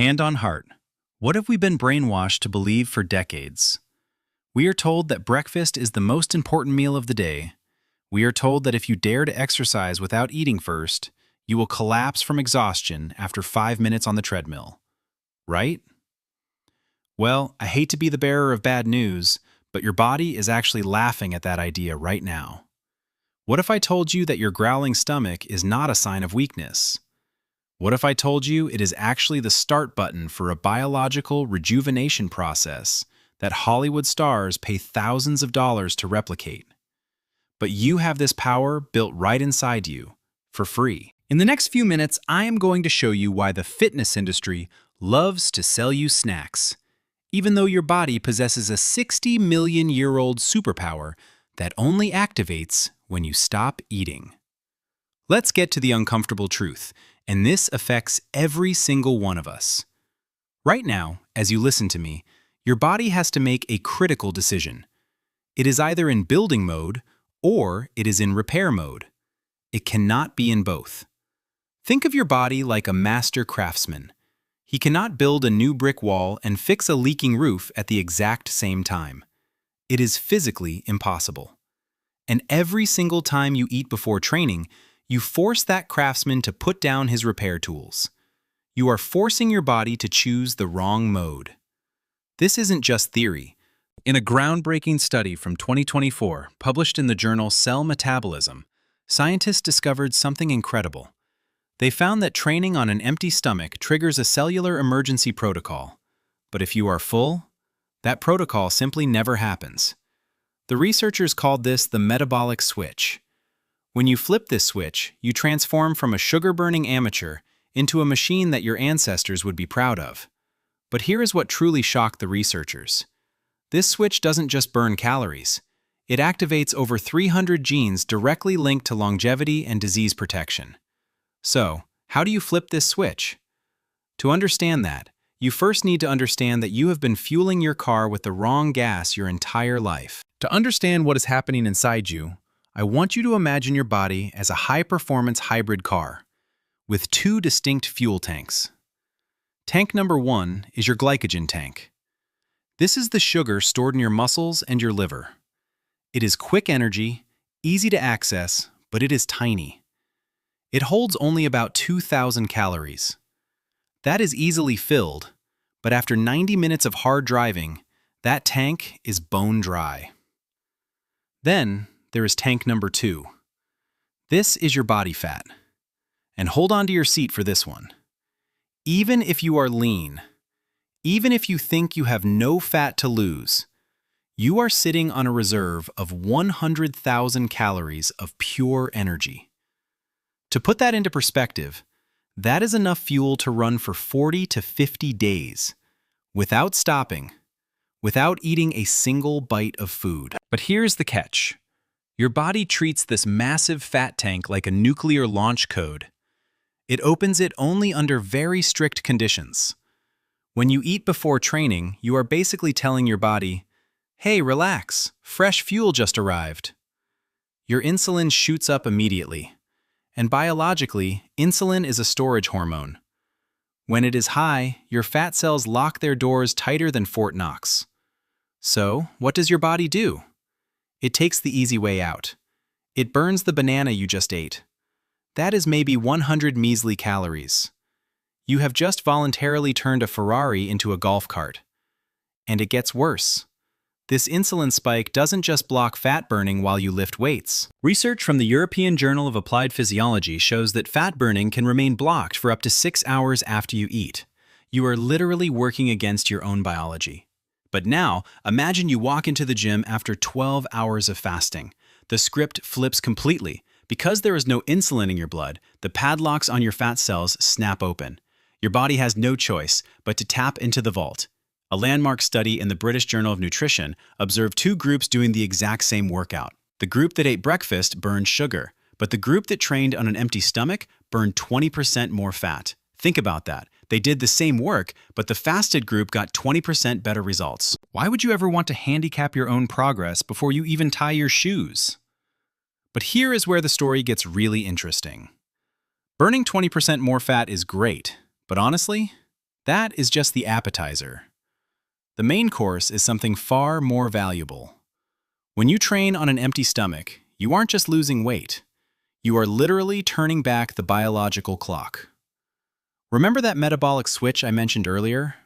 Hand on heart, what have we been brainwashed to believe for decades? We are told that breakfast is the most important meal of the day. We are told that if you dare to exercise without eating first, you will collapse from exhaustion after 5 minutes on the treadmill. Right? Well, I hate to be the bearer of bad news, but your body is actually laughing at that idea right now. What if I told you that your growling stomach is not a sign of weakness? What if I told you it is actually the start button for a biological rejuvenation process that Hollywood stars pay thousands of dollars to replicate? But you have this power built right inside you, for free. In the next few minutes, I am going to show you why the fitness industry loves to sell you snacks, even though your body possesses a 60-million-year-old superpower that only activates when you stop eating. Let's get to the uncomfortable truth, and this affects every single one of us. Right now, as you listen to me, your body has to make a critical decision. It is either in building mode or it is in repair mode. It cannot be in both. Think of your body like a master craftsman. He cannot build a new brick wall and fix a leaking roof at the exact same time. It is physically impossible. And every single time you eat before training, you force that craftsman to put down his repair tools. You are forcing your body to choose the wrong mode. This isn't just theory. In a groundbreaking study from 2024, published in the journal Cell Metabolism, scientists discovered something incredible. They found that training on an empty stomach triggers a cellular emergency protocol. But if you are full, that protocol simply never happens. The researchers called this the metabolic switch. When you flip this switch, you transform from a sugar-burning amateur into a machine that your ancestors would be proud of. But here is what truly shocked the researchers. This switch doesn't just burn calories. It activates over 300 genes directly linked to longevity and disease protection. So, how do you flip this switch? To understand that, you first need to understand that you have been fueling your car with the wrong gas your entire life. To understand what is happening inside you, I want you to imagine your body as a high-performance hybrid car with two distinct fuel tanks. Tank number 1 is your glycogen tank. This is the sugar stored in your muscles and your liver. It is quick energy, easy to access, but it is tiny. It holds only about 2,000 calories. That is easily filled, but after 90 minutes of hard driving, that tank is bone dry. Then there is tank number 2. This is your body fat. And hold on to your seat for this one. Even if you are lean, even if you think you have no fat to lose, you are sitting on a reserve of 100,000 calories of pure energy. To put that into perspective, that is enough fuel to run for 40 to 50 days, without stopping, without eating a single bite of food. But here's the catch. Your body treats this massive fat tank like a nuclear launch code. It opens it only under very strict conditions. When you eat before training, you are basically telling your body, "Hey, relax, fresh fuel just arrived." Your insulin shoots up immediately. And biologically, insulin is a storage hormone. When it is high, your fat cells lock their doors tighter than Fort Knox. So, what does your body do? It takes the easy way out. It burns the banana you just ate. That is maybe 100 measly calories. You have just voluntarily turned a Ferrari into a golf cart. And it gets worse. This insulin spike doesn't just block fat burning while you lift weights. Research from the European Journal of Applied Physiology shows that fat burning can remain blocked for up to 6 hours after you eat. You are literally working against your own biology. But now, imagine you walk into the gym after 12 hours of fasting. The script flips completely. Because there is no insulin in your blood, the padlocks on your fat cells snap open. Your body has no choice but to tap into the vault. A landmark study in the British Journal of Nutrition observed 2 groups doing the exact same workout. The group that ate breakfast burned sugar, but the group that trained on an empty stomach burned 20% more fat. Think about that. They did the same work, but the fasted group got 20% better results. Why would you ever want to handicap your own progress before you even tie your shoes? But here is where the story gets really interesting. Burning 20% more fat is great, but honestly, That is just the appetizer. The main course is something far more valuable. When you train on an empty stomach, you aren't just losing weight. You are literally turning back the biological clock. Remember that metabolic switch I mentioned earlier?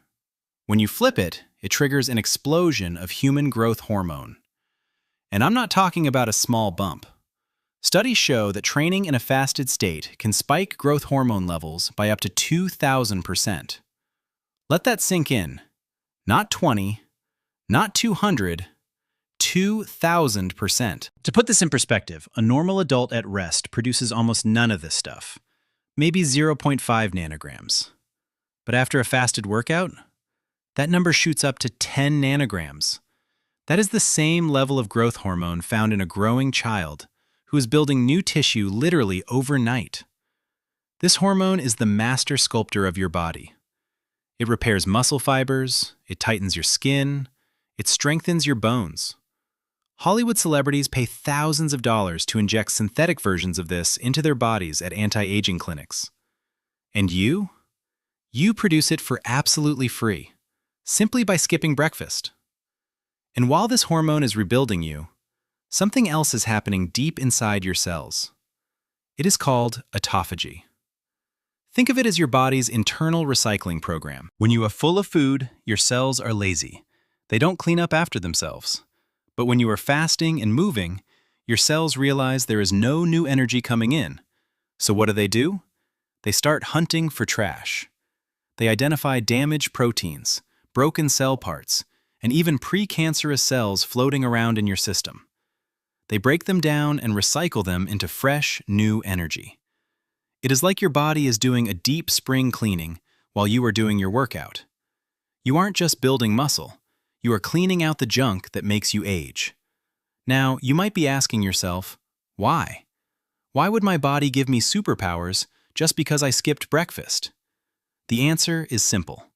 When you flip it, it triggers an explosion of human growth hormone. And I'm not talking about a small bump. Studies show that training in a fasted state can spike growth hormone levels by up to 2,000%. Let that sink in. Not 20, not 200, 2,000%. To put this in perspective, a normal adult at rest produces almost none of this stuff, maybe 0.5 nanograms. But after a fasted workout, that number shoots up to 10 nanograms. That is the same level of growth hormone found in a growing child who is building new tissue literally overnight. This hormone is the master sculptor of your body. It repairs muscle fibers, it tightens your skin, it strengthens your bones. Hollywood celebrities pay thousands of dollars to inject synthetic versions of this into their bodies at anti-aging clinics. And you? You produce it for absolutely free, simply by skipping breakfast. And while this hormone is rebuilding you, something else is happening deep inside your cells. It is called autophagy. Think of it as your body's internal recycling program. When you are full of food, your cells are lazy. They don't clean up after themselves. But when you are fasting and moving, your cells realize there is no new energy coming in. So what do? They start hunting for trash. They identify damaged proteins, broken cell parts, and even precancerous cells floating around in your system. They break them down and recycle them into fresh, new energy. It is like your body is doing a deep spring cleaning while you are doing your workout. You aren't just building muscle, you are cleaning out the junk that makes you age. Now, you might be asking yourself, why? Why would my body give me superpowers just because I skipped breakfast? The answer is simple: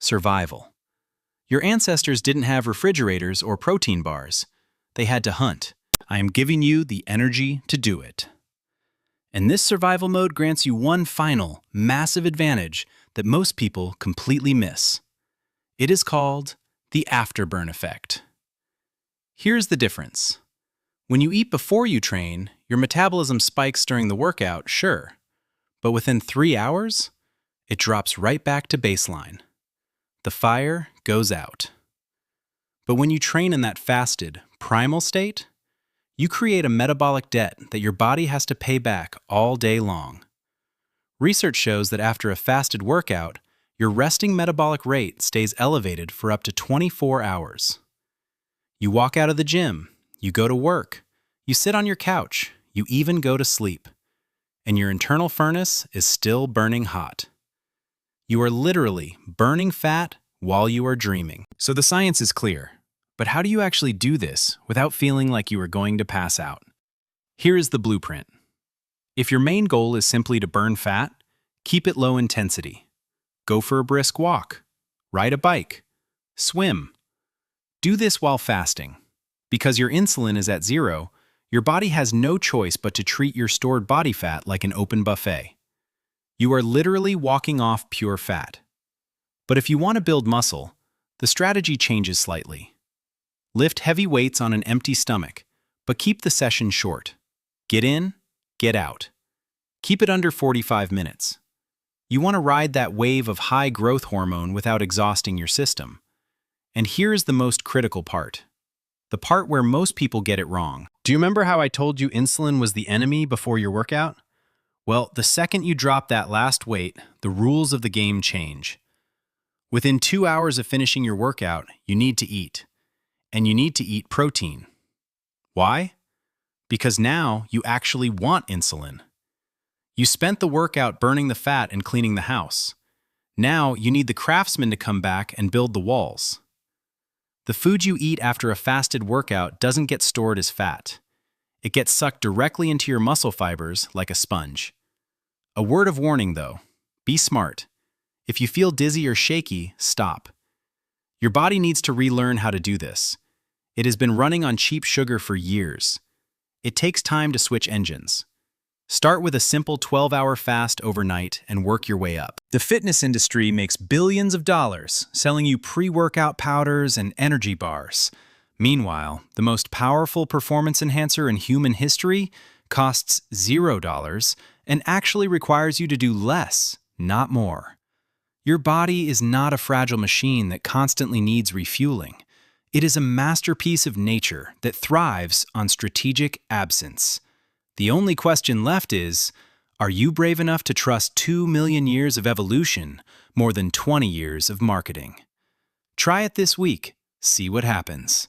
survival. Your ancestors didn't have refrigerators or protein bars. They had to hunt. I am giving you the energy to do it. And this survival mode grants you one final, massive advantage that most people completely miss. It is called the afterburn effect. Here's the difference. When you eat before you train, your metabolism spikes during the workout, sure. But within 3 hours, it drops right back to baseline. The fire goes out. But when you train in that fasted, primal state, you create a metabolic debt that your body has to pay back all day long. Research shows that after a fasted workout, your resting metabolic rate stays elevated for up to 24 hours. You walk out of the gym, you go to work, you sit on your couch, you even go to sleep, and your internal furnace is still burning hot. You are literally burning fat while you are dreaming. So the science is clear. But how do you actually do this without feeling like you are going to pass out? Here is the blueprint. If your main goal is simply to burn fat, keep it low intensity. Go for a brisk walk, ride a bike, swim. Do this while fasting. Because your insulin is at 0, your body has no choice but to treat your stored body fat like an open buffet. You are literally walking off pure fat. But if you want to build muscle, the strategy changes slightly. Lift heavy weights on an empty stomach, but keep the session short. Get in, get out. Keep it under 45 minutes. You want to ride that wave of high growth hormone without exhausting your system. And here's the most critical part. The part where most people get it wrong. Do you remember how I told you insulin was the enemy before your workout? Well, the second you drop that last weight, the rules of the game change. Within 2 hours of finishing your workout, you need to eat. And you need to eat protein. Why? Because now you actually want insulin. You spent the workout burning the fat and cleaning the house. Now you need the craftsman to come back and build the walls. The food you eat after a fasted workout doesn't get stored as fat. It gets sucked directly into your muscle fibers like a sponge. A word of warning though, be smart. If you feel dizzy or shaky, stop. Your body needs to relearn how to do this. It has been running on cheap sugar for years. It takes time to switch engines. Start with a simple 12-hour fast overnight and work your way up. The fitness industry makes billions of dollars selling you pre-workout powders and energy bars. Meanwhile, the most powerful performance enhancer in human history costs $0 and actually requires you to do less, not more. Your body is not a fragile machine that constantly needs refueling. It is a masterpiece of nature that thrives on strategic absence. The only question left is, are you brave enough to trust 2 million years of evolution more than 20 years of marketing? Try it this week. See what happens.